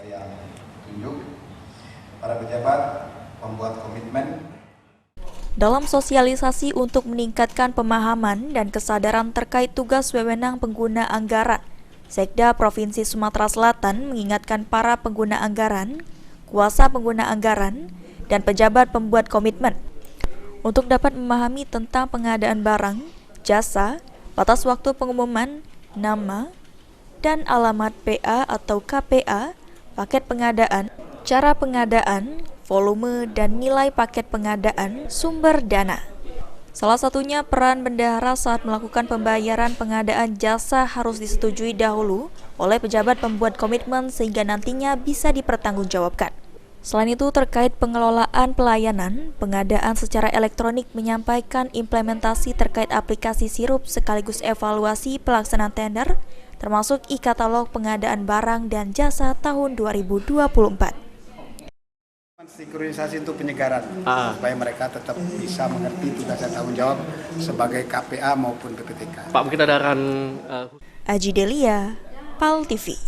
Saya tunjuk para pejabat membuat komitmen dalam sosialisasi untuk meningkatkan pemahaman dan kesadaran terkait tugas wewenang pengguna anggaran. Sekda Provinsi Sumatera Selatan mengingatkan para pengguna anggaran, kuasa pengguna anggaran, dan pejabat pembuat komitmen untuk dapat memahami tentang pengadaan barang, jasa, batas waktu pengumuman, nama, dan alamat PA atau KPA, paket pengadaan, cara pengadaan, volume dan nilai paket pengadaan, sumber dana. Salah satunya peran bendahara saat melakukan pembayaran pengadaan jasa harus disetujui dahulu oleh pejabat pembuat komitmen sehingga nantinya bisa dipertanggungjawabkan. Selain itu, terkait pengelolaan pelayanan, pengadaan secara elektronik menyampaikan implementasi terkait aplikasi sirup sekaligus evaluasi pelaksanaan tender, termasuk e-katalog pengadaan barang dan jasa tahun 2024. Sinkronisasi untuk penyegaran supaya mereka tetap bisa mengerti tugas dan tanggung jawab sebagai KPA maupun PPTK. Pak, mungkin ada arahan Aji Delia, PAL TV.